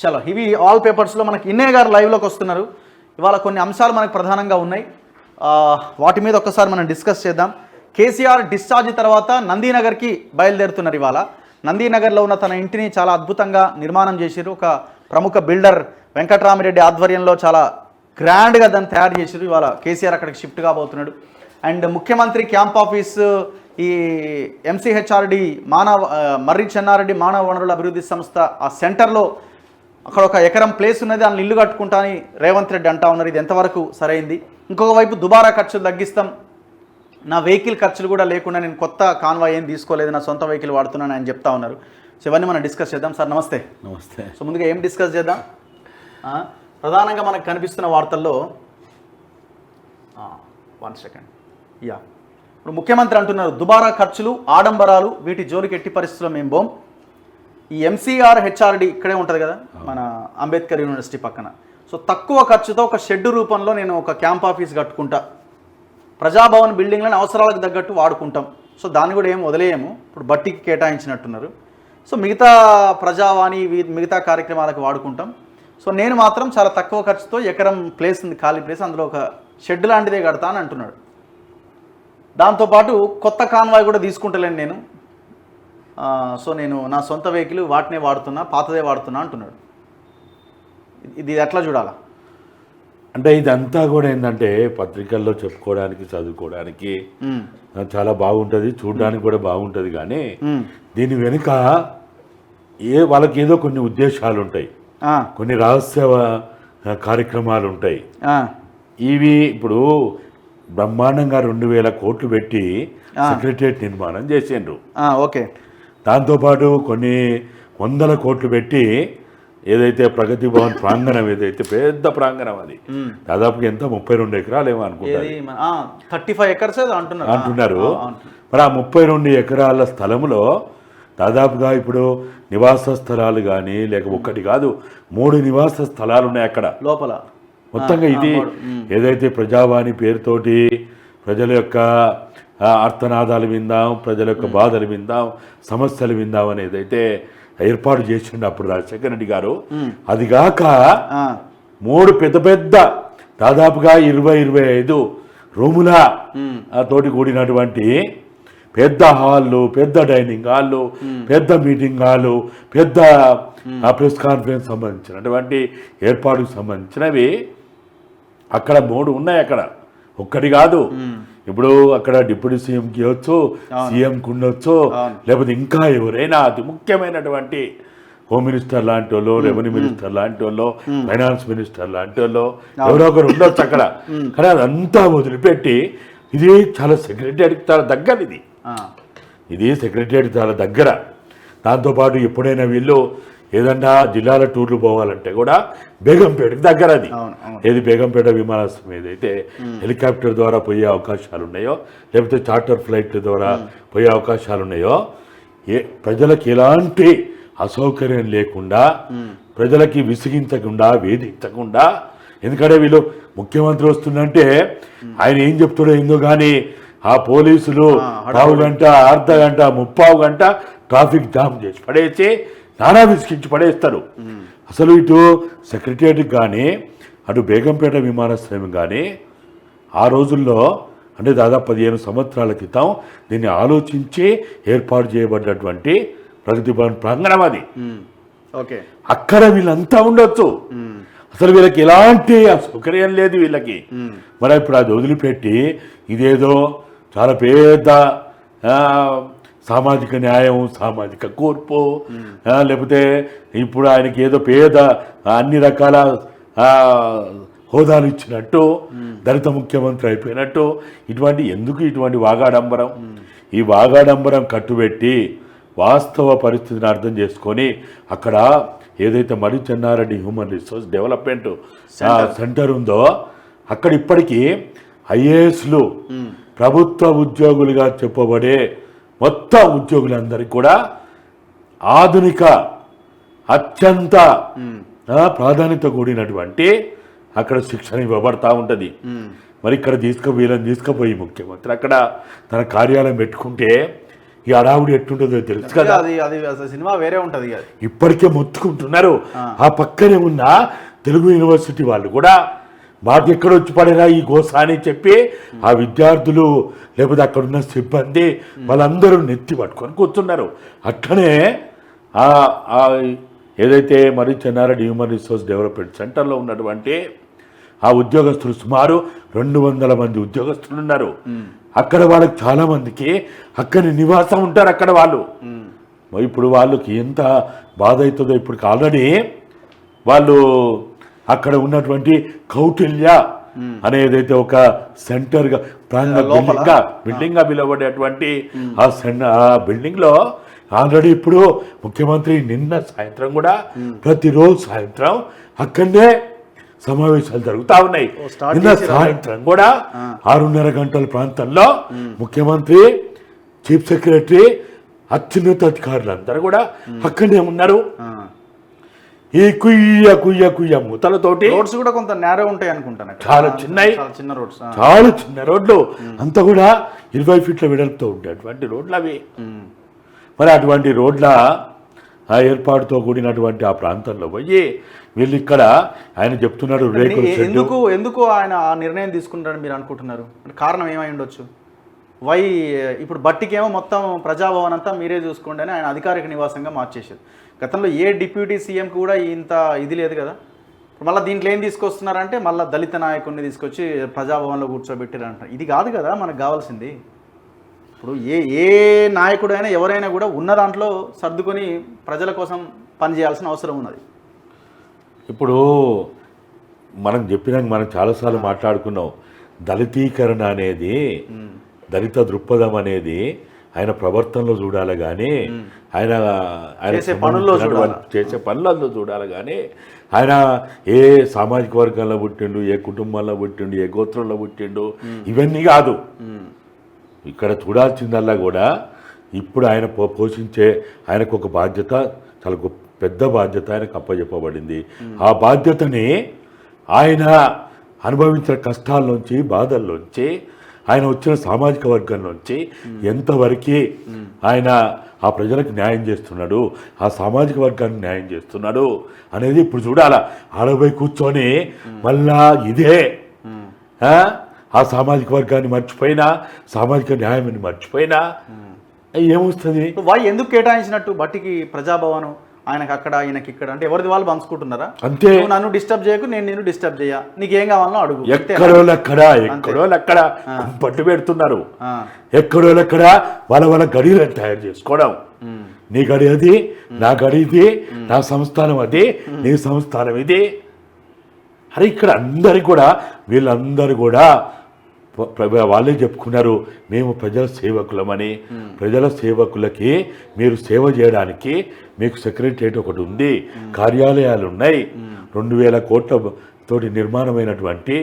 చలో ఇవి ఆల్ పేపర్స్లో మనకి ఇన్నయ్య గారు లైవ్లోకి వస్తున్నారు. ఇవాళ కొన్ని అంశాలు మనకు ప్రధానంగా ఉన్నాయి, వాటి మీద ఒక్కసారి మనం డిస్కస్ చేద్దాం. కేసీఆర్ డిశ్చార్జ్ తర్వాత నందీనగర్కి బయలుదేరుతున్నారు. ఇవాళ నందీనగర్లో ఉన్న తన ఇంటిని చాలా అద్భుతంగా నిర్మాణం చేశారు. ఒక ప్రముఖ బిల్డర్ వెంకట్రామిరెడ్డి ఆధ్వర్యంలో చాలా గ్రాండ్గా దాన్ని తయారు చేశారు. ఇవాళ కేసీఆర్ అక్కడికి షిఫ్ట్ కాబోతున్నాడు. అండ్ ముఖ్యమంత్రి క్యాంప్ ఆఫీస్ ఈ ఎంసీహెచ్ఆర్డి మర్రి చెన్నారెడ్డి మానవ వనరుల అభివృద్ధి సంస్థ ఆ సెంటర్లో అక్కడ ఒక ఎకరం ప్లేస్ ఉన్నది, దాన్ని ఇల్లు కట్టుకుంటా అని రేవంత్ రెడ్డి అంటా ఉన్నారు. ఇది ఎంతవరకు సరైంది? ఇంకొక వైపు దుబారా ఖర్చులు తగ్గిస్తాం, నా వెహికల్ ఖర్చులు కూడా లేకుండా నేను కొత్త కాన్వాయ్ ఏం తీసుకోలేదు, నా సొంత వెహికల్ వాడుతున్నాను అని చెప్తా ఉన్నారు. సో ఇవన్నీ మనం డిస్కస్ చేద్దాం. సార్ నమస్తే. నమస్తే. సో ముందుగా ఏం డిస్కస్ చేద్దాం? ప్రధానంగా మనకు కనిపిస్తున్న వార్తల్లో 1 సెకండ్ ఇప్పుడు ముఖ్యమంత్రి అంటున్నారు దుబారా ఖర్చులు ఆడంబరాలు వీటి జోలికి ఎట్టి పరిస్థితుల్లో మేము బోం. ఈ ఎంసీఆర్ హెచ్ఆర్డి ఇక్కడే ఉంటుంది కదా మన అంబేద్కర్ యూనివర్సిటీ పక్కన. సో తక్కువ ఖర్చుతో ఒక షెడ్ రూపంలో నేను ఒక క్యాంప్ ఆఫీస్ కట్టుకుంటా, ప్రజాభవన్ బిల్డింగ్లను అవసరాలకు తగ్గట్టు వాడుకుంటాం. సో దాన్ని కూడా ఏం వదిలేయము, ఇప్పుడు బట్టికి కేటాయించినట్టున్నారు. సో మిగతా ప్రజావాణి మిగతా కార్యక్రమాలకు వాడుకుంటాం. సో నేను మాత్రం చాలా తక్కువ ఖర్చుతో ఎకరం ప్లేస్ ఉంది, ఖాళీ ప్లేస్, అందులో ఒక షెడ్ లాంటిదే కడతా అని అంటున్నాడు. దాంతోపాటు కొత్త కాన్వాయ్ కూడా తీసుకుంటలేను నేను, సో నేను నా సొంత వెహికల్ వాటినే వాడుతున్నా, పాతదే వాడుతున్నా అంటున్నాడు. ఇది ఎట్లా చూడాలా? అంటే ఇదంతా కూడా ఏంటంటే పత్రికల్లో చెప్పుకోవడానికి చదువుకోవడానికి చాలా బాగుంటుంది, చూడడానికి కూడా బాగుంటుంది. కానీ దీని వెనుక వాళ్ళకి ఏదో కొన్ని ఉద్దేశాలు ఉంటాయి, కొన్ని రహస్య కార్యక్రమాలు ఉంటాయి. ఇవి ఇప్పుడు బ్రహ్మాండంగా 2000 కోట్లు పెట్టి సెక్రటరియట్ నిర్మాణం చేసిండ్రు. ఓకే. దాంతోపాటు కొన్ని 100 కోట్లు పెట్టి ఏదైతే ప్రగతి భవన్ ప్రాంగణం, ఏదైతే పెద్ద ప్రాంగణం, అది దాదాపుగా ఎంత 32 ఎకరాలు ఏమో అనుకుంటారు, 35 acres అంటున్నారు. మరి ఆ 32 ఎకరాల స్థలంలో దాదాపుగా ఇప్పుడు నివాస స్థలాలు కానీ లేక ఒక్కటి కాదు 3 నివాస స్థలాలు ఉన్నాయి అక్కడ లోపల. మొత్తంగా ఇది ఏదైతే ప్రజావాణి పేరుతోటి ప్రజల యొక్క అర్థనాదాలు విందాం, ప్రజల యొక్క బాధలు విందాం, సమస్యలు విందాం అనేది అయితే ఏర్పాటు చేసిండు అప్పుడు రాజశేఖర రెడ్డి గారు. అది కాక 3 పెద్ద పెద్ద దాదాపుగా 20-25 రూముల తోటి కూడినటువంటి పెద్ద హాళ్ళు, పెద్ద డైనింగ్ హాళ్ళు, పెద్ద మీటింగ్ హాలు, పెద్ద ప్రెస్ కాన్ఫరెన్స్ సంబంధించినటువంటి ఏర్పాటుకు సంబంధించినవి అక్కడ 3 ఉన్నాయి. అక్కడ ఒక్కటి కాదు. ఇప్పుడు అక్కడ డిప్యూటీ సీఎంకి ఇవ్వచ్చు, సీఎంకి ఉండొచ్చు, లేకపోతే ఇంకా ఎవరైనా అతి ముఖ్యమైనటువంటి హోమ్ మినిస్టర్ లాంటి వాళ్ళు, రెవెన్యూ మినిస్టర్ లాంటి వాళ్ళు, ఫైనాన్స్ మినిస్టర్ లాంటి వాళ్ళు ఎవరో ఒకరు ఉండొచ్చు అక్కడ. కానీ అదంతా వదిలిపెట్టి ఇది చాలా సెక్రటరీకి చాలా దగ్గర, ఇది సెక్రటరీ చాలా దగ్గర. దాంతోపాటు ఎప్పుడైనా వీళ్ళు ఏదన్నా జిల్లాల టూర్లు పోవాలంటే కూడా బేగంపేటకి దగ్గర. అది ఏది బేగంపేట విమానాశ్రయం ఏదైతే హెలికాప్టర్ ద్వారా పోయే అవకాశాలు ఉన్నాయో, లేకపోతే చార్టర్ ఫ్లైట్ ద్వారా పోయే అవకాశాలు ఉన్నాయో, ప్రజలకు ఎలాంటి అసౌకర్యం లేకుండా, ప్రజలకి విసిగించకుండా, వేధించకుండా. ఎందుకంటే వీళ్ళు ముఖ్యమంత్రి వస్తుందంటే ఆయన ఏం చెప్తాడో ఏందో కానీ ఆ పోలీసులు 1/2 గంట, అర్ధ గంట, 30 గంట ట్రాఫిక్ జామ్ చేసి పడేసి నానా విసిగించి పడేస్తారు. అసలు ఇటు సెక్రటరియట్కి కానీ అటు బేగంపేట విమానాశ్రయం కానీ ఆ రోజుల్లో అంటే దాదాపు 15 సంవత్సరాల క్రితం దీన్ని ఆలోచించి ఏర్పాటు చేయబడ్డటువంటి ప్రగతి భవన్ ప్రాంగణం అది. ఓకే. అక్కడ వీళ్ళంతా ఉండొచ్చు, అసలు వీళ్ళకి ఎలాంటి సౌకర్యం లేదు వీళ్ళకి. మరి ఇప్పుడు అది వదిలిపెట్టి ఇదేదో చాలా పెద్ద సామాజిక న్యాయం, సామాజిక కూర్పు, లేకపోతే ఇప్పుడు ఆయనకి ఏదో పేద అన్ని రకాల హోదాలు ఇచ్చినట్టు, దళిత ముఖ్యమంత్రి అయిపోయినట్టు, ఇటువంటి వాగాడంబరం. ఈ వాగాడంబరం కట్టుబెట్టి వాస్తవ పరిస్థితిని అర్థం చేసుకొని అక్కడ ఏదైతే Marri Chenna Reddy human resource development centre ఉందో అక్కడ ఇప్పటికీ ఐఏఎస్లు, ప్రభుత్వ ఉద్యోగులుగా చెప్పబడే మొత్తం ఉద్యోగులందరికీ కూడా ఆధునిక అత్యంత ప్రాధాన్యత కూడినటువంటి అక్కడ శిక్షణ ఇవ్వబడతా ఉంటుంది. మరి ఇక్కడ వీళ్ళని తీసుకుపోయి ముఖ్యమంత్రి అక్కడ తన కార్యాలయం పెట్టుకుంటే ఈ అడావుడి ఎట్టుంటుందో తెలుసు కదా. అది అది అసలు సినిమా వేరే ఉంటుంది అది. ఇప్పటికే మొత్తుకుంటున్నారు. ఆ పక్కనే ఉన్న తెలుగు యూనివర్సిటీ వాళ్ళు కూడా మాకు ఎక్కడ వచ్చి పడేరా ఈ గోస అని చెప్పి ఆ విద్యార్థులు లేకపోతే అక్కడ ఉన్న సిబ్బంది వాళ్ళందరూ నెత్తి పట్టుకొని కూర్చున్నారు. అట్లనే ఏదైతే మరి చెన్నారెడ్డి హ్యూమన్ రిసోర్స్ డెవలప్మెంట్ సెంటర్లో ఉన్నటువంటి ఆ ఉద్యోగస్తులు సుమారు 200 మంది ఉద్యోగస్తులు ఉన్నారు. అక్కడ వాళ్ళకి చాలా మందికి అక్కడ నివాసం ఉంటారు. అక్కడ వాళ్ళు ఇప్పుడు వాళ్ళకి ఎంత బాధ అవుతుందో. ఇప్పుడు ఆల్రెడీ వాళ్ళు అక్కడ ఉన్నటువంటి కౌటిల్య అనేదైతే ఒక సెంటర్గా బిల్డింగ్ గా పిలువబడేటువంటి ఆ బిల్డింగ్ లో ఆల్రెడీ ఇప్పుడు ముఖ్యమంత్రి నిన్న సాయంత్రం కూడా ప్రతిరోజు సాయంత్రం అక్కడనే సమావేశాలు జరుగుతూ ఉన్నాయి. నిన్న సాయంత్రం కూడా 6:30 గంటల ప్రాంతంలో ముఖ్యమంత్రి, చీఫ్ సెక్రటరీ, అత్యున్నత అధికారులందరూ కూడా అక్కడనే ఉన్నారు. ఈ కుయ్య కుయ్య కుయ్య మూతలతోటి రోడ్స్ కూడా కొంత నేరో ఉంటాయి అనుకుంటాను. చాలా చిన్న రోడ్స్, చాలా చిన్న రోడ్లు, అంతా కూడా 20 ఫీట్ల వెడల్పుతో ఉండేటువంటి రోడ్లు అవి. మరి అటువంటి రోడ్ల ఆ ఏర్పాటుతో కూడినటువంటి ఆ ప్రాంతంలో పోయి వీళ్ళు ఇక్కడ ఆయన చెప్తున్నాడు రేకులు. ఎందుకు ఆయన ఆ నిర్ణయం తీసుకుంటారని మీరు అనుకుంటున్నారు? కారణం ఏమై ఉండొచ్చు? ఇప్పుడు బట్టికేమో మొత్తం ప్రజాభవన్ అంతా మీరే చూసుకోండి అని ఆయన అధికారిక నివాసంగా మార్చేశారు. గతంలో ఏ డిప్యూటీ సీఎంకి కూడా ఇంత ఇది లేదు కదా. మళ్ళీ దీంట్లో ఏం తీసుకొస్తున్నారంటే మళ్ళీ దళిత నాయకుడిని తీసుకొచ్చి ప్రజాభవన్లో కూర్చోబెట్టారు అంటారు. ఇది కాదు కదా మనకు కావాల్సింది. ఇప్పుడు ఏ నాయకుడైనా ఎవరైనా కూడా ఉన్న దాంట్లో సర్దుకొని ప్రజల కోసం పనిచేయాల్సిన అవసరం ఉన్నది. ఇప్పుడు మనం చాలాసార్లు మాట్లాడుకున్నాం. దళితీకరణ అనేది, దళిత దృక్పథం అనేది ఆయన ప్రవర్తనలో చూడాలి కానీ ఆయన చేసే పనులలో చూడాలి కానీ ఆయన ఏ సామాజిక వర్గంలో పుట్టిండు, ఏ కుటుంబంలో పుట్టిండు, ఏ గోత్రంలో పుట్టిండు, ఇవన్నీ కాదు. ఇక్కడ చూడాల్సిందల్లా కూడా ఇప్పుడు ఆయన పోషించే ఆయనకు ఒక బాధ్యత, చాలా పెద్ద బాధ్యత ఆయనకు అప్పచెప్పబడింది. ఆ బాధ్యతని ఆయన అనుభవించిన కష్టాల్లోంచి, బాధల్లోంచి, ఆయన వచ్చిన సామాజిక వర్గంలోంచి ఎంతవరకు ఆయన ఆ ప్రజలకు న్యాయం చేస్తున్నాడు, ఆ సామాజిక వర్గానికి న్యాయం చేస్తున్నాడు అనేది ఇప్పుడు చూడాలా. ఆడపోయి కూర్చొని మళ్ళా ఇదే ఆ సామాజిక వర్గాన్ని మర్చిపోయినా, సామాజిక న్యాయాన్ని మర్చిపోయినా ఏమొస్తుంది? ఎందుకు కేటాయించినట్టు బట్టికి ప్రజాభవనం? ఆయనకు అక్కడ, ఆయనకి ఇక్కడ అంటే ఎవరిది వాళ్ళు పంచుకుంటున్నారా? అంతే. నన్ను డిస్టర్బ్ చేయకు, నేను డిస్టర్బ్ చేయ, నీకేం కావాలో అడుగు. ఎక్కడోళ్ళక్కడ పట్టు పెడుతున్నారు. ఎక్కడోళ్ళక్కడ వాళ్ళ గడిలను తయారు చేసుకోవడం. నీ గడి అది, నా గడి ఇది, నా సంస్థానం అది, నీ సంస్థానం ఇది. అరే ఇక్కడ అందరికి కూడా వీళ్ళందరూ కూడా వాళ్ళే చెప్పుకున్నారు, మేము ప్రజల సేవకులమని. ప్రజల సేవకులకి మీరు సేవ చేయడానికి మీకు సెక్రటరియట్ ఒకటి ఉంది, కార్యాలయాలు ఉన్నాయి, 2000 కోట్ల తోటి నిర్మాణమైనటువంటి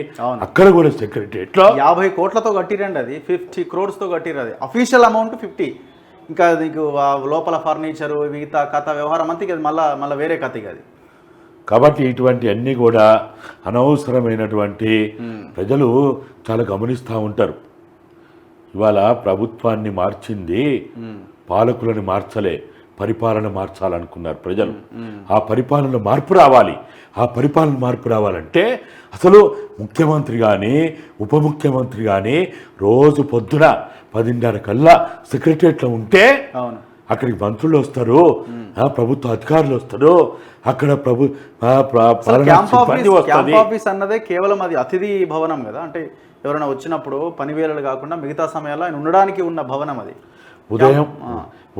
అక్కడ కూడా సెక్రటరియట్లో 50 కోట్లతో కట్టిరండి. అది 50 crores కట్టిరు. అది అఫీషియల్ అమౌంట్ 50. ఇంకా నీకు లోపల ఫర్నిచరు, మిగతా కథ వ్యవహారం అంతా ఇక మళ్ళీ వేరే కథ ఇక అది. కాబట్టి ఇటువంటి అన్నీ కూడా అనవసరమైనటువంటి ప్రజలు చాలా గమనిస్తూ ఉంటారు. ఇవాళ ప్రభుత్వాన్ని మార్చింది పాలకులను మార్చలే, పరిపాలన మార్చాలనుకున్నారు ప్రజలు. ఆ పరిపాలన మార్పు రావాలి. ఆ పరిపాలన మార్పు రావాలంటే అసలు ముఖ్యమంత్రి కానీ, ఉప ముఖ్యమంత్రి కానీ రోజు పొద్దున 10:30 కల్లా సెక్రటరియట్లో ఉంటే అక్కడికి మంత్రులు వస్తారు, ప్రభుత్వ అధికారులు వస్తారు, అక్కడ క్యాంప్ ఆఫీస్ అన్నదే కేవలం అది అతిథి భవనం కదా. అంటే ఎవరైనా వచ్చినప్పుడు పని వేళలు కాకుండా మిగతా సమయాల్లో ఆయన ఉండడానికి ఉన్న భవనం అది.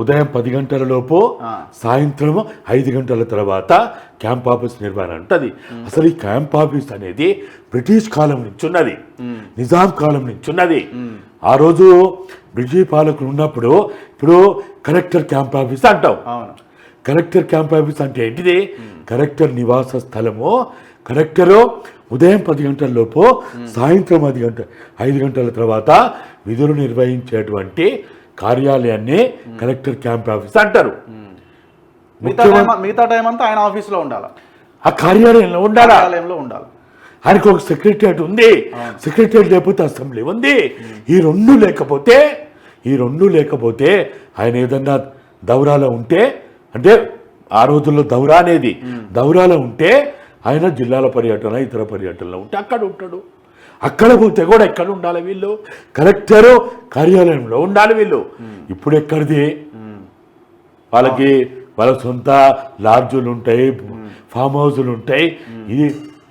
ఉదయం 10 గంటల లోపు, సాయంత్రం 5 గంటల తర్వాత క్యాంప్ ఆఫీస్ నిర్వహణ ఉంటుంది. అసలు ఈ క్యాంప్ ఆఫీస్ అనేది బ్రిటిష్ కాలం నుంచి ఉన్నది, నిజాం కాలం నుంచి ఉన్నది. ఆ రోజు బ్రిటిష్ పాలకులు ఉన్నప్పుడు ఇప్పుడు కలెక్టర్ క్యాంప్ ఆఫీస్ అంటాం. కలెక్టర్ క్యాంప్ ఆఫీస్ అంటే ఏంటిది? కలెక్టర్ నివాస స్థలము. కలెక్టరు ఉదయం 10 గంటల లోపు, సాయంత్రం 5 గంటల తర్వాత విధులు నిర్వహించేటువంటి కార్యాలయాన్ని కలెక్టర్ క్యాంప్ ఆఫీస్ అంటారు. మిగతా టైం అంతా ఆయన ఆఫీస్లో ఉండాలి, ఆ కార్యాలయంలో ఉండాలి. ఆయనకు ఒక సెక్రటరియట్ ఉంది, సెక్రటరియట్ లేకపోతే అసెంబ్లీ ఉంది. ఈ రెండు లేకపోతే ఈ రెండు లేకపోతే ఆయన ఏదన్నా దౌరాలో ఉంటే, అంటే ఆ రోజుల్లో దౌరా అనేది దౌరాలో ఉంటే ఆయన జిల్లాల పర్యటన ఇతర పర్యటనలో ఉంటే అక్కడ ఉంటాడు. అక్కడ పోతే కూడా ఎక్కడ ఉండాలి వీళ్ళు? కలెక్టరు కార్యాలయంలో ఉండాలి వీళ్ళు. ఇప్పుడు ఎక్కడిది? వాళ్ళకి వాళ్ళ సొంత లాడ్జులు ఉంటాయి, ఫామ్ హౌజులు ఉంటాయి. ఇది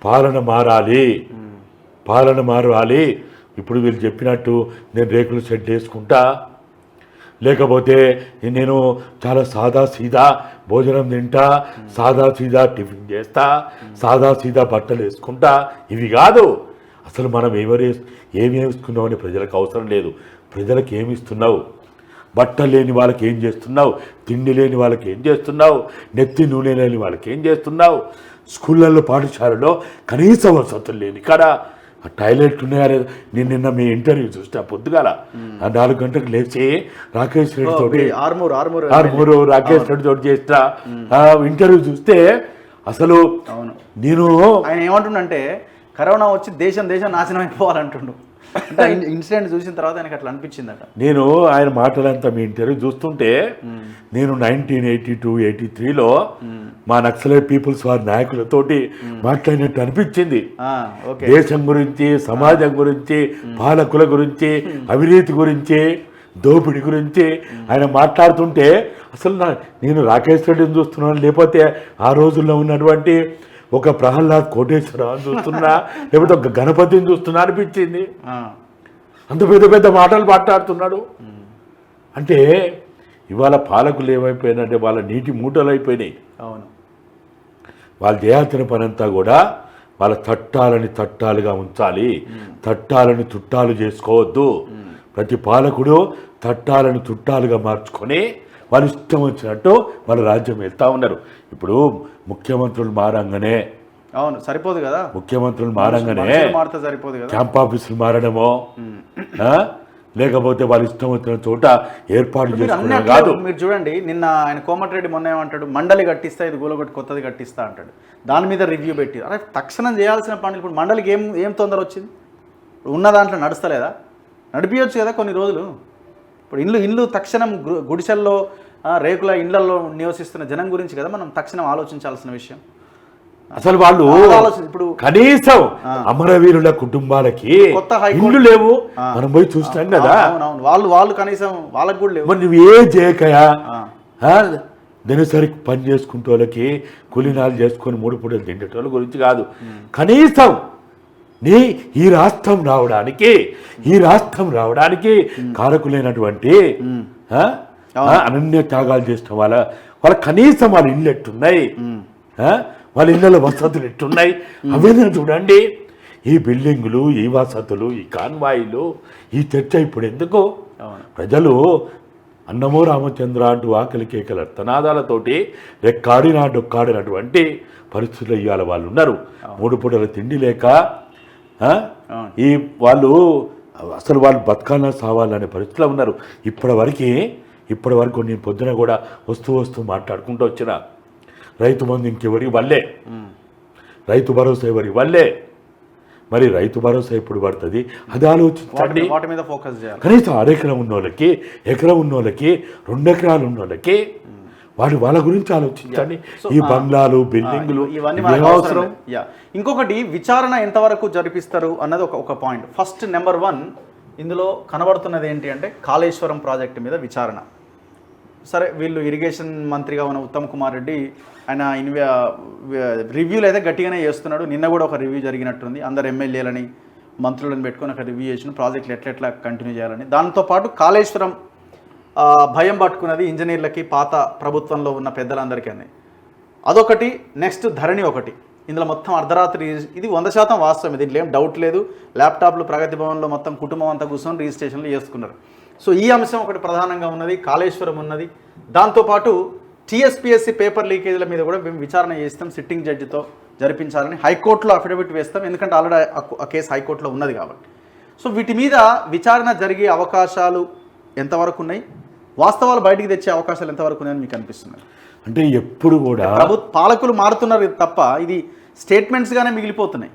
పాలన మారాలి. ఇప్పుడు వీళ్ళు చెప్పినట్టు నేను రేకుల షెడ్ వేసుకుంటా, లేకపోతే నేను చాలా సాదా సీదా భోజనం తింటా, సాదా సీదా టిఫిన్ చేస్తా, సాదా సీదా బట్టలు వేసుకుంటా, ఇవి కాదు. అసలు మనం ఏమి వేసుకున్నావు అని ప్రజలకు అవసరం లేదు. ప్రజలకు ఏమి ఇస్తున్నావు? బట్టలు లేని వాళ్ళకి ఏం చేస్తున్నావు? తిండి లేని వాళ్ళకి ఏం చేస్తున్నావు? నెత్తి నూనె లేని వాళ్ళకి ఏం చేస్తున్నావు? స్కూళ్ళల్లో పాఠశాలలో కనీస వసతులు లేని కాడ టాయిలెట్ ఉన్నాయా? నేను నిన్న మీ ఇంటర్వ్యూ చూస్తా పొద్దుగాల 4 గంటలకు లేచి రాకేష్ రెడ్డి తోటి ఆర్మూరు రాకేష్ రెడ్డి తోటి చేస్తా ఇంటర్వ్యూ చూస్తే అసలు నేను ఆయన ఏమంటుండంటే కరోనా వచ్చి దేశం నాశనం అయిపోవాలంటుండు. అంటే ఇన్సిడెంట్ చూసిన తర్వాత ఆయనకు అట్లా అనిపించిందట. నేను ఆయన మాటలంతా మీ ఇంటర్వ్యూ చూస్తుంటే నేను 1982-83లో మా నక్సలైట్ పీపుల్స్ వారి నాయకులతోటి మాట్లాడినట్టు అనిపించింది. దేశం గురించి, సమాజం గురించి, పాలకుల గురించి, అవినీతి గురించి, దోపిడీ గురించి ఆయన మాట్లాడుతుంటే అసలు నేను రాకేష్ రెడ్డిని చూస్తున్నాను, లేకపోతే ఆ రోజుల్లో ఉన్నటువంటి ఒక ప్రహ్లాద్ కోటేశ్వరరావు చూస్తున్నా, లేకపోతే ఒక గణపతిని చూస్తున్నా అనిపించింది. అంత పెద్ద మాటలు మాట్లాడుతున్నాడు. అంటే ఇవాళ పాలకులు ఏమైపోయినంటే వాళ్ళ నీటి మూటలు అయిపోయినాయి. అవును, వాళ్ళు చేయాల్సిన పని అంతా కూడా వాళ్ళ చట్టాలని చట్టాలుగా ఉంచాలి, చట్టాలని చుట్టాలు చేసుకోవద్దు. ప్రతి పాలకుడు చట్టాలను చుట్టాలుగా మార్చుకొని వాళ్ళు ఇష్టం వచ్చినట్టు వాళ్ళ రాజ్యం వెళ్తూ ఉన్నారు. ఇప్పుడు ముఖ్యమంత్రులు మారంగానే అవును సరిపోదు కదా, ముఖ్యమంత్రులు మారంగానే సరిపోదు కదా, క్యాంప్ ఆఫీసులు మారడమో లేకపోతే వాళ్ళు ఇష్టం వచ్చిన చోట ఏర్పాటు చేసుకున్నారు కాదు. మీరు చూడండి, నిన్న ఆయన కోమటిరెడ్డి మొన్న ఏమంటాడు, మండలి కట్టిస్తా, ఇది గూలగొట్టి కొత్తది కట్టిస్తా అంటాడు. దాని మీద రివ్యూ పెట్టి అరే తక్షణం చేయాల్సిన పనులు ఇప్పుడు మండలికి ఏం తొందర వచ్చింది? ఉన్న దాంట్లో నడుస్తలేదా? నడిపించవచ్చు కదా కొన్ని రోజులు. ఇప్పుడు ఇల్లు తక్షణం గుడిసెల్లో రేకుల ఇళ్లలో నివసిస్తున్న జనం గురించి కదా మనం తక్షణం ఆలోచించాల్సిన విషయం. అసలు వాళ్ళు ఇప్పుడు కనీసం అమరవీరుల కుటుంబాలకి ఇల్లు లేవు, మనం పోయి చూస్తాం కదా. వాళ్ళు కనీసం వాళ్ళకి కూడా లేవు. మరి నువ్వు ఏం చేయకయా దినసరి పని చేసుకుంటోళ్ళకి కూలీనాలు చేసుకొని 3 పూటలు తింటేటోళ్ళ గురించి కాదు. కనీసం ఈ రాష్ట్రం రావడానికి కారకులైనటువంటి అనన్య త్యాగాలు చేసిన వాళ్ళ కనీసం వాళ్ళ ఇల్లు ఎట్టున్నాయి, వాళ్ళ ఇళ్ళలో వసతులు ఎట్టున్నాయి అవన్నీ చూడండి. ఈ బిల్డింగులు, ఈ వసతులు, ఈ కాన్వాయిలు, ఈ చర్చ ఇప్పుడు ఎందుకు? ప్రజలు అన్నమో రామచంద్ర అంటూ ఆకలి కేకల తనాదాలతోటి డొక్కాడినటువంటి పరిస్థితులు ఇవాళ వాళ్ళు ఉన్నారు. 3 పూటల తిండి లేక వాళ్ళు బతకాలన్నా సావాలనే పరిస్థితిలో ఉన్నారు. ఇప్పటి వరకు నేను పొద్దున కూడా వస్తూ మాట్లాడుకుంటూ వచ్చిన రైతు బంధు ఇంకెవరి వల్లే, రైతు భరోసా ఎవరి వల్లే. మరి రైతు భరోసా ఎప్పుడు పడుతుంది అది ఆలోచించండి. వాటి మీద ఫోకస్ చేయాలి. కనీసం ఎకరం ఉన్నోళ్ళకి 2 ఎకరాలు ఉన్నోళ్ళకి వాళ్ళ గురించి ఆలోచించండి. ఈ బంగ్లాలు, బిల్డింగులు ఇవన్నీ అవసరం. ఇంకొకటి, విచారణ ఎంతవరకు జరిపిస్తారు అన్నది ఒక పాయింట్. ఫస్ట్ నెంబర్ 1 ఇందులో కనబడుతున్నది ఏంటి అంటే కాళేశ్వరం ప్రాజెక్టు మీద విచారణ. సరే, వీళ్ళు ఇరిగేషన్ మంత్రిగా ఉన్న ఉత్తమ్ కుమార్ రెడ్డి ఆయన రివ్యూలు అయితే గట్టిగానే చేస్తున్నాడు. నిన్న కూడా ఒక రివ్యూ జరిగినట్టుంది. అందరు ఎమ్మెల్యేలని మంత్రులను పెట్టుకొని ఒక రివ్యూ చేసిన ప్రాజెక్టులు ఎట్లా కంటిన్యూ చేయాలని. దాంతోపాటు కాళేశ్వరం భయం పట్టుకున్నది ఇంజనీర్లకి, పాత ప్రభుత్వంలో ఉన్న పెద్దలందరికీ అని అదొకటి. నెక్స్ట్ ధరణి ఒకటి. ఇందులో మొత్తం అర్ధరాత్రి, ఇది 100% వాస్తవం, దీంట్లో ఏం డౌట్ లేదు. ల్యాప్టాప్లు ప్రగతి భవన్లో మొత్తం కుటుంబం అంతా కూర్చొని రిజిస్ట్రేషన్లు చేసుకున్నారు. సో ఈ అంశం ఒకటి ప్రధానంగా ఉన్నది, కాళేశ్వరం ఉన్నది. దాంతోపాటు టీఎస్పీఎస్సీ పేపర్ లీకేజీల మీద కూడా మేము విచారణ చేస్తాం, సిట్టింగ్ జడ్జితో జరిపించాలని హైకోర్టులో అఫిడవిట్ వేస్తాం, ఎందుకంటే ఆల్రెడీ ఆ కేసు హైకోర్టులో ఉన్నది కాబట్టి. సో వీటి మీద విచారణ జరిగే అవకాశాలు ఎంతవరకు ఉన్నాయి, వాస్తవాలు బయటికి తెచ్చే అవకాశాలు ఎంతవరకు ఉన్నాయని మీకు అనిపిస్తున్నాయి? అంటే ఎప్పుడు కూడా పాలకులు మారుతున్నారు తప్ప ఇది స్టేట్మెంట్స్గానే మిగిలిపోతున్నాయి.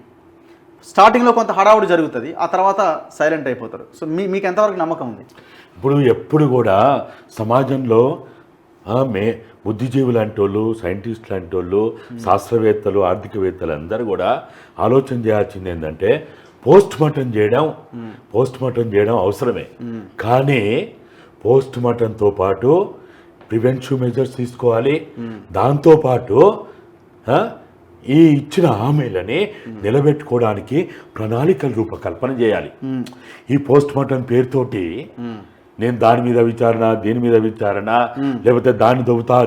స్టార్టింగ్లో కొంత హడావుడి జరుగుతుంది, ఆ తర్వాత సైలెంట్ అయిపోతారు. సో మీకు ఎంతవరకు నమ్మకం ఉంది? ఇప్పుడు ఎప్పుడు కూడా సమాజంలో బుద్ధిజీవులు లాంటి వాళ్ళు, సైంటిస్ట్ లాంటి వాళ్ళు, శాస్త్రవేత్తలు, ఆర్థికవేత్తలు అందరూ కూడా ఆలోచన చేయాల్సింది ఏంటంటే పోస్ట్ మార్టం చేయడం అవసరమే. కానీ పోస్ట్ మార్టంతో పాటు ప్రివెన్టివ్ మెజర్స్ తీసుకోవాలి. దాంతోపాటు ఈ ఇచ్చిన హామీలని నిలబెట్టుకోవడానికి ప్రణాళికల రూపకల్పన చేయాలి. ఈ పోస్ట్ మార్టం పేరుతోటి నేను దాని మీద విచారణ, దీని మీద విచారణ, లేకపోతే దాన్ని దవ్వుతా,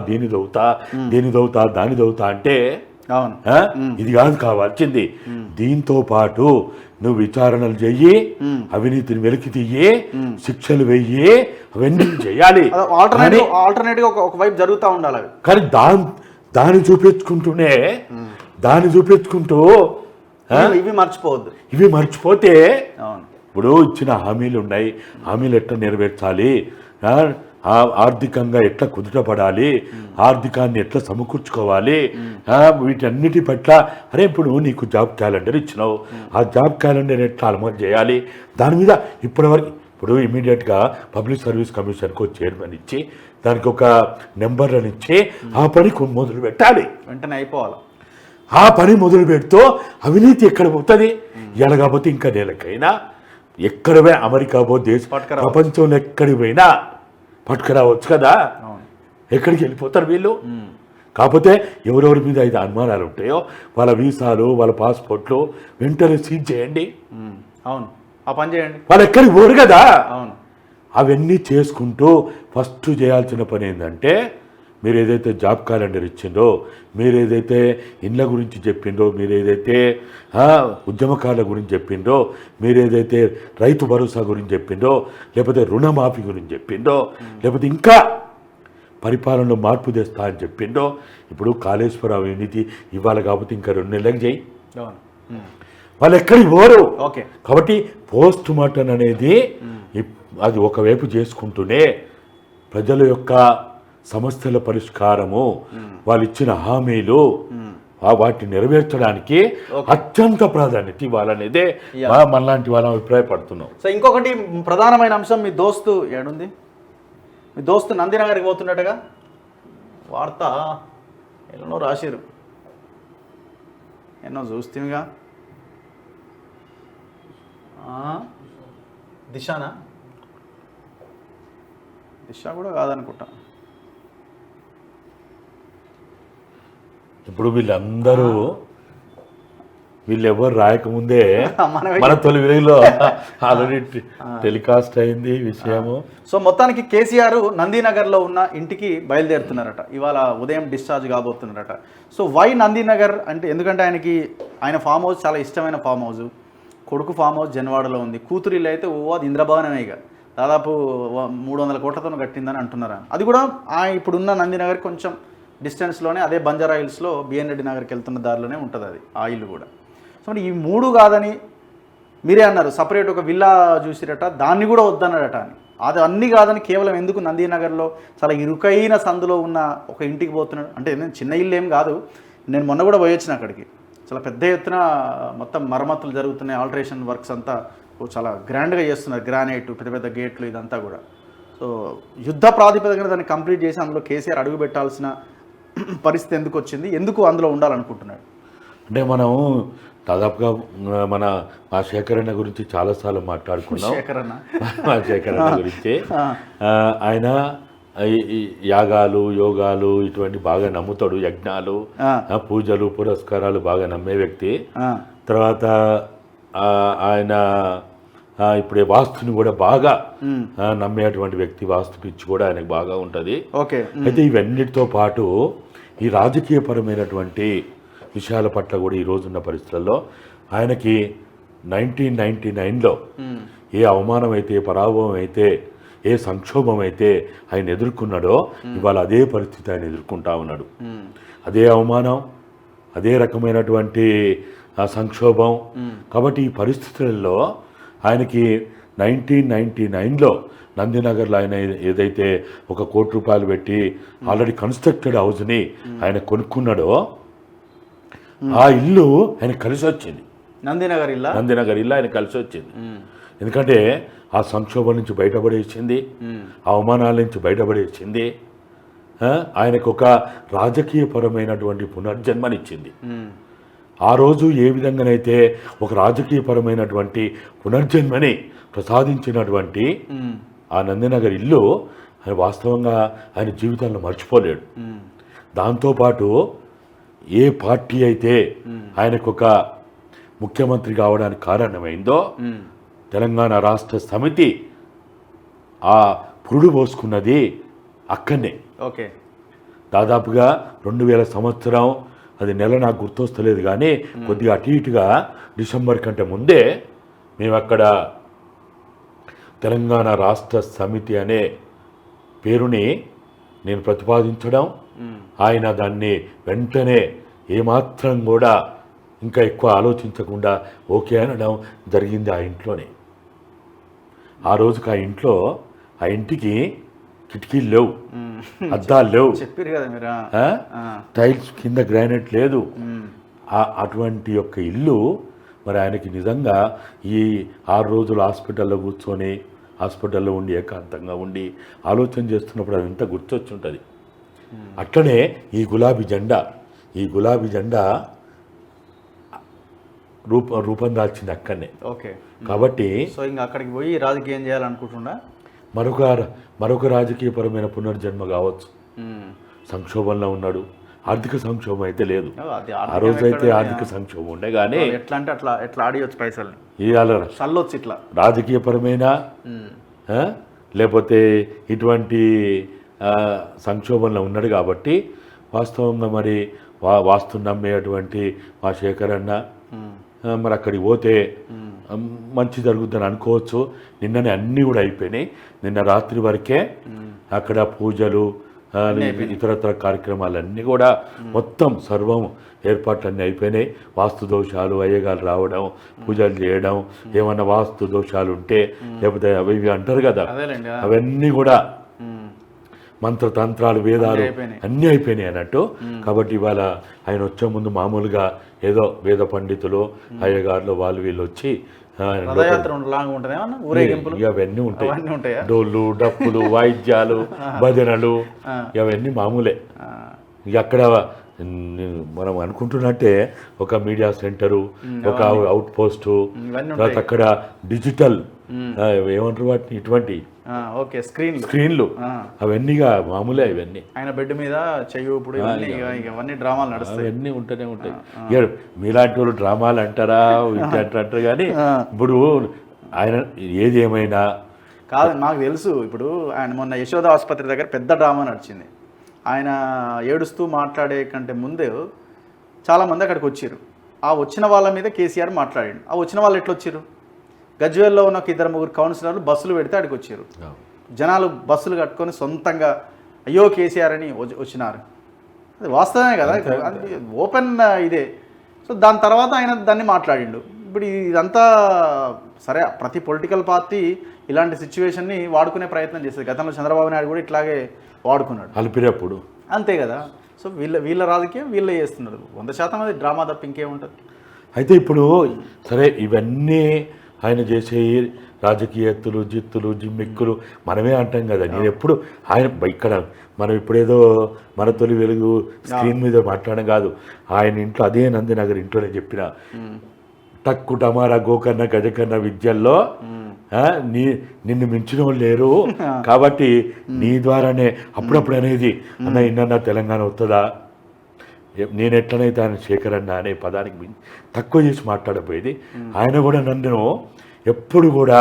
దీన్ని దవ్వుతా అంటే ఇది కాదు కావాల్సింది. దీంతో పాటు నువ్వు విచారణలు చెయ్యి, అవినీతిని వెలికి తీయి, శిక్షలు వెయ్యి, అవన్నీ చేయాలి. ఆల్టర్నేటివ్ ఒక వైపు జరుగుతూ ఉండాలి. కానీ దాన్ని చూపించుకుంటూ ఇవి మర్చిపోవద్దు. ఇవి మర్చిపోతే ఇప్పుడు ఇచ్చిన హామీలు ఉన్నాయి, హామీలు ఎట్లా నెరవేర్చాలి, ఆర్థికంగా ఎట్లా కుదుటపడాలి, ఆర్థికాన్ని ఎట్లా సమకూర్చుకోవాలి, వీటన్నిటి పట్ల అరే ఇప్పుడు నీకు జాబ్ క్యాలెండర్ ఇచ్చినావు, ఆ జాబ్ క్యాలెండర్ ఎట్లా అమలు చేయాలి, దాని మీద ఇప్పుడు ఇమీడియట్గా పబ్లిక్ సర్వీస్ కమిషన్కు చైర్మన్ ఇచ్చి దానికి ఒక నెంబర్లను ఇచ్చి ఆ పని మొదలు పెట్టాలి. వెంటనే అయిపోవాలి. ఆ పని మొదలు పెడుతూ అవినీతి ఎక్కడ పోతుంది? ఎలాగపోతే ఇంకా నెలకైనా ఎక్కడ పోయి అమెరికా ప్రపంచంలో ఎక్కడికి పోయినా పట్టుకురావచ్చు కదా. ఎక్కడికి వెళ్ళిపోతారు వీళ్ళు? కాకపోతే ఎవరెవరి మీద అయితే అనుమానాలు ఉంటాయో వాళ్ళ వీసాలు, వాళ్ళ పాస్పోర్ట్లు వెంటనే సీజ్ చేయండి. అవును, ఆ పని చేయండి. వాళ్ళు ఎక్కడికి పోరు కదా. అవును, అవన్నీ చేసుకుంటూ ఫస్ట్ చేయాల్సిన పని ఏంటంటే మీరు ఏదైతే జాబ్ క్యాలెండర్ ఇచ్చిందో, మీరు ఏదైతే ఇండ్ల గురించి చెప్పిండ్రో, మీరు ఏదైతే ఉద్యమకారుల గురించి చెప్పిండ్రో, మీరు ఏదైతే రైతు భరోసా గురించి చెప్పిండ్రో, లేకపోతే రుణమాఫీ గురించి చెప్పిండ్రో, లేకపోతే ఇంకా పరిపాలనలో మార్పు తెస్తా అని చెప్పిండ్రో, ఇప్పుడు కాళేశ్వర అవినీతి ఇవాళ కాకపోతే ఇంకా 2 నెలలకు చేయి, వాళ్ళు ఎక్కడికి పోరు. ఓకే, కాబట్టి పోస్ట్ మార్టం అనేది అది ఒకవైపు చేసుకుంటూనే ప్రజల యొక్క సమస్యల పరిష్కారము, వాళ్ళు ఇచ్చిన హామీలు వాటిని నెరవేర్చడానికి అత్యంత ప్రాధాన్యత ఇవ్వాలనేదే మనలాంటి వాళ్ళ అభిప్రాయపడుతున్నాం. సో ఇంకొకటి ప్రధానమైన అంశం, మీ దోస్తు ఏడుంది? మీ దోస్తు నందినగర్కి పోతున్నట్టుగా వార్త ఎన్నో రాసిరు, ఎన్నో చూస్తేగా. దిశానా? దిశ కూడా కాదనుకుంటా. ఇప్పుడు వీళ్ళెవరు రాయకముందే మన తొలి విలువలో ఆల్రెడీ టెలికాస్ట్ అయింది విషయము. సో మొత్తానికి కేసీఆర్ నందీనగర్లో ఉన్న ఇంటికి బయలుదేరుతున్నారట, ఇవాళ ఉదయం డిశ్చార్జ్ కాబోతున్నారట. సో వై నందీనగర్ అంటే ఎందుకంటే ఆయన ఫామ్ హౌస్ చాలా ఇష్టమైన ఫామ్ హౌస్. కొడుకు ఫామ్ హౌస్ జన్వాడలో ఉంది, కూతురు ఇల్లు అయితే అది ఇంద్రభవనమే. ఇక దాదాపు 300 కోట్లతో కట్టిందని అంటున్నారు. అది కూడా ఇప్పుడున్న నందీనగర్ కొంచెం డిస్టెన్స్లోనే, అదే బంజారా హిల్స్లో బిఎన్ రెడ్డి నగర్కి వెళ్తున్న దారిలోనే ఉంటుంది అది, ఆ ఇల్లు కూడా. సో మరి ఈ 3 కాదని మీరే అన్నారు, సపరేట్ ఒక విల్లా చూసిరట, దాన్ని కూడా వద్దన్నారట అని. అది అన్నీ కాదని కేవలం ఎందుకు నందీనగర్లో చాలా ఇరుకైన సందులో ఉన్న ఒక ఇంటికి పోతున్నాడు అంటే? నేను చిన్న ఇల్లు ఏం కాదు, నేను మొన్న కూడా పోయొచ్చిన అక్కడికి. చాలా పెద్ద ఎత్తున మొత్తం మరమ్మతులు జరుగుతున్నాయి, ఆల్టరేషన్ వర్క్స్ అంతా చాలా గ్రాండ్గా చేస్తున్నారు, గ్రానైట్, పెద్ద పెద్ద గేట్లు, ఇదంతా కూడా. సో యుద్ధ ప్రాతిపదికన దాన్ని కంప్లీట్ చేసి అందులో కేసీఆర్ అడుగు పెట్టాల్సిన పరిస్థితి ఎందుకు వచ్చింది, ఎందుకు అందులో ఉండాలనుకుంటున్నాడు? అంటే మనం దాదాపుగా మా శేఖరన్న గురించి చాలాసార్లు మాట్లాడుకున్నాం. మా శేఖరన్న గురించి ఆయన యాగాలు, యోగాలు ఇటువంటి బాగా నమ్ముతాడు, యజ్ఞాలు, పూజలు, పురస్కారాలు బాగా నమ్మే వ్యక్తి. తర్వాత ఆయన ఇప్పుడే వాస్తుని కూడా బాగా నమ్మేటువంటి వ్యక్తి, వాస్తు పిచ్చి కూడా ఆయనకు బాగా ఉంటుంది. అయితే ఇవన్నిటితో పాటు ఈ రాజకీయపరమైనటువంటి విషయాల పట్ల కూడా ఈ రోజున్న పరిస్థితుల్లో ఆయనకి 1999లో ఏ అవమానం అయితే, పరాభవం అయితే, ఏ సంక్షోభం అయితే ఆయన ఎదుర్కొన్నాడో ఇవాళ అదే పరిస్థితి ఆయన ఎదుర్కొంటా ఉన్నాడు. అదే అవమానం, అదే రకమైనటువంటి సంక్షోభం. కాబట్టి ఈ పరిస్థితులలో ఆయనకి 1999లో నందినగర్లో ఆయన ఏదైతే ₹1 కోటి పెట్టి ఆల్రెడీ కన్స్ట్రక్టెడ్ హౌస్ని ఆయన కొనుక్కున్నాడో ఆ ఇల్లు ఆయన కలిసి వచ్చింది. నందినగర్ ఇల్లు ఆయన కలిసి వచ్చింది. ఎందుకంటే ఆ సంక్షోభం నుంచి బయటపడేసింది, అవమానాల నుంచి బయటపడేసింది, ఆయనకు ఒక రాజకీయపరమైనటువంటి పునర్జన్మనిచ్చింది. ఆ రోజు ఏ విధంగానైతే ఒక రాజకీయపరమైనటువంటి పునర్జన్మని ప్రసాదించినటువంటి ఆ నందినగర్ ఇల్లు ఆయన వాస్తవంగా ఆయన జీవితంలో మర్చిపోలేడు. దాంతోపాటు ఏ పార్టీ అయితే ఆయనకు ఒక ముఖ్యమంత్రి కావడానికి కారణమైందో తెలంగాణ రాష్ట్ర సమితి ఆ పురుడు పోసుకున్నది అక్కడనే. ఓకే, దాదాపుగా 2000 సంవత్సరం, అది నెల నాకు గుర్తొస్తలేదు కానీ కొద్దిగా అటు ఇటుగా డిసెంబర్ కంటే ముందే మేము అక్కడ తెలంగాణ రాష్ట్ర సమితి అనే పేరుని నేను ప్రతిపాదించడం, ఆయన దాన్ని వెంటనే ఏమాత్రం కూడా ఇంకా ఎక్కువ ఆలోచించకుండా ఓకే అనడం జరిగింది ఆ ఇంట్లోనే. ఆ రోజుకి ఆ ఇంటికి కిటికీలు లేవు, అద్దాలు లేవు, చెప్పారు కదా మీరు, టైల్స్ కింద గ్రానైట్ లేదు. అటువంటి యొక్క ఇల్లు మరి ఆయనకి నిజంగా ఈ 6 రోజులు హాస్పిటల్లో కూర్చొని హాస్పిటల్లో ఉండి ఏకాంతంగా ఉండి ఆలోచన చేస్తున్నప్పుడు అది ఎంత గుర్తొచ్చి ఉంటుంది. అట్లనే ఈ గులాబీ జెండా రూపం దాల్చింది అక్కడనే. ఓకే, కాబట్టి సో ఇంకా అక్కడికి పోయి రాజకీయం చేయాలనుకుంటున్నా మరొక రాజకీయపరమైన పునర్జన్మ కావచ్చు. సంక్షోభంలో ఉన్నాడు, ఆర్థిక సంక్షోభం అయితే లేదు. ఆ రోజు అయితే ఆర్థిక సంక్షోభం ఉండే కానీ ఎట్లా అంటే ఎట్లా ఆడియొచ్చు పైసలు చల్లొచ్చు ఇట్లా రాజకీయపరమైన లేకపోతే ఇటువంటి సంక్షోభంలో ఉన్నాడు. కాబట్టి వాస్తవంగా మరి వాస్తు నమ్మేటువంటి మా శేఖర్ అన్న మరి అక్కడికి పోతే మంచి జరుగుతుందని అనుకోవచ్చు. నిన్ననే అన్నీ కూడా అయిపోయినాయి. నిన్న రాత్రి వరకే అక్కడ పూజలు ఇతరత్ర కార్యక్రమాలన్నీ కూడా మొత్తం సర్వం ఏర్పాట్లన్నీ అయిపోయినాయి. వాస్తు దోషాలు అయ్యగారు రావడం, పూజలు చేయడం, ఏమన్నా వాస్తు దోషాలు ఉంటే లేకపోతే అవి అంటారు కదా, అవన్నీ కూడా మంత్రతంత్రాలు వేదాలు అన్నీ అయిపోయినాయి అన్నట్టు. కాబట్టి ఇవాళ ఆయన వచ్చే ముందు మామూలుగా ఏదో వేద పండితులు అయ్యగారులు వాళ్ళు వీళ్ళు వచ్చి ఇవన్నీ ఉంటాయి, డోళ్ళు డప్పులు వాయిద్యాలు భజనలు ఇవన్నీ మామూలే. ఇక అక్కడ మనం అనుకుంటున్నట్టే ఒక మీడియా సెంటరు, ఒక అవుట్ పోస్టు, తర్వాత అక్కడ డిజిటల్ ఏమంటారు వాటిని ఇటువంటి స్క్రీన్లు అవన్నీగా మామూలే. ఇవన్నీ ఆయన బెడ్ మీద చెయ్యూపుడు ఇవన్నీ డ్రామాలు నడుస్తాయి, అవన్నీ ఉంటూనే ఉంటాయి. ఇక మీలాంటి వాళ్ళు డ్రామాలు అంటారా అంటారు కానీ ఇప్పుడు ఆయన ఏది ఏమైనా కాదు. నాకు తెలుసు, ఇప్పుడు ఆయన మొన్న యశోద ఆసుపత్రి దగ్గర పెద్ద డ్రామా నడిచింది. ఆయన ఏడుస్తూ మాట్లాడే కంటే ముందే చాలామంది అక్కడికి వచ్చారు. ఆ వచ్చిన వాళ్ళ మీద కేసీఆర్ మాట్లాడాడు. ఆ వచ్చిన వాళ్ళు ఎట్లా వచ్చారు? గజ్వేల్లో ఉన్న ఒక 2-3 కౌన్సిలర్లు బస్సులు పెడితే అక్కడికి వచ్చారు. జనాలు బస్సులు కట్టుకొని సొంతంగా అయ్యో కేసీఆర్ అని వచ్చినారు. అది వాస్తవమే కదా, అది ఓపెన్ ఇదే. సో దాని తర్వాత ఆయన దాన్ని మాట్లాడిండు. ఇప్పుడు ఇదంతా సరే, ప్రతి పొలిటికల్ పార్టీ ఇలాంటి సిచ్యువేషన్ని వాడుకునే ప్రయత్నం చేస్తుంది. గతంలో చంద్రబాబు నాయుడు కూడా ఇట్లాగే వాడుకున్నాడు అలిపినప్పుడు, అంతే కదా. సో వీళ్ళ రాజకీయం వీళ్ళే చేస్తున్నారు. 100% అది డ్రామా తప్ప ఇంకేముంటుంది. అయితే ఇప్పుడు సరే ఇవన్నీ ఆయన చేసే రాజకీయ ఎత్తులు జిత్తులు జిమ్మిక్కులు మనమే అంటాం కదా. నేను ఎప్పుడు ఆయన ఇక్కడ మనం ఇప్పుడేదో మన తొలి వెలుగు స్క్రీన్ మీద మాట్లాడడం కాదు, ఆయన ఇంట్లో అదే నందినగర్ ఇంట్లోనే చెప్పిన టక్కు టమారా గోకర్ణ గజకర్ణ విద్యల్లో నిన్ను మించిన వాళ్ళు లేరు. కాబట్టి నీ ద్వారానే అప్పుడప్పుడు అనేది అన్న ఇన్న తెలంగాణ వస్తుందా, నేను ఎట్లనైతే ఆయన శేఖర్ అన్న అనే పదానికి తక్కువ చేసి మాట్లాడపోయేది. ఆయన కూడా నన్ను ఎప్పుడు కూడా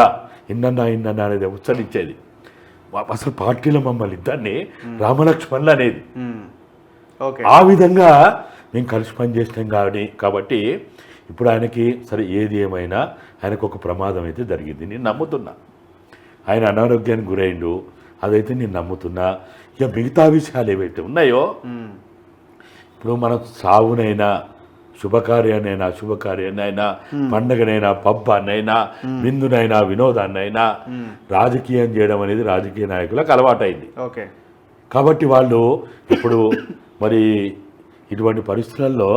ఇన్నన్నా అనేది ఉచ్చరించేది. అసలు పార్టీలో మమ్మల్ని ఇద్దరిని రామలక్ష్మణులు అనేది. ఆ విధంగా మేము కలిసి పనిచేస్తాం కాబట్టి ఇప్పుడు ఆయనకి సరే ఏది ఏమైనా ఆయనకు ఒక ప్రమాదం అయితే జరిగింది. నేను నమ్ముతున్నా ఆయన అనారోగ్యానికి గురైండు, అదైతే నేను నమ్ముతున్నా. ఇక మిగతా విషయాలు ఏవైతే ఉన్నాయో ఇప్పుడు మనం సావునైనా శుభకార్యాన్నైనా పండగనైనా పబ్బాన్నైనా విందునైనా వినోదాన్నైనా రాజకీయం చేయడం అనేది రాజకీయ నాయకులకు అలవాటైంది. ఓకే, కాబట్టి వాళ్ళు ఇప్పుడు మరి ఇటువంటి పరిస్థితుల్లో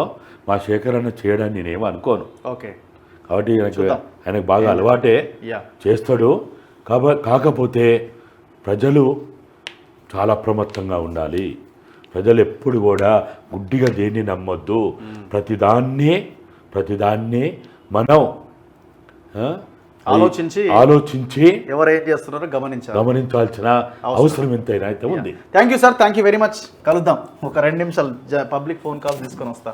మా శేఖర్ అన్న చేయడాన్ని నేనేమో అనుకోను. ఓకే, కాబట్టి ఆయనకు బాగా అలవాటే చేస్తాడు. కాకపోతే ప్రజలు చాలా అప్రమత్తంగా ఉండాలి. ప్రజలు ఎప్పుడు కూడా గుడ్డిగా దేన్ని నమ్మొద్దు. ప్రతిదాన్ని మనం ఆలోచించి ఎవరేం చేస్తున్నారో గమనించాల్సిన అవసరం ఎంతైనా అయితే ఉంది. Thank you sir, thank you very much. కలుద్దాం. ఒక 2 నిమిషాలు పబ్లిక్ ఫోన్ కాల్ తీసుకొని వస్తా.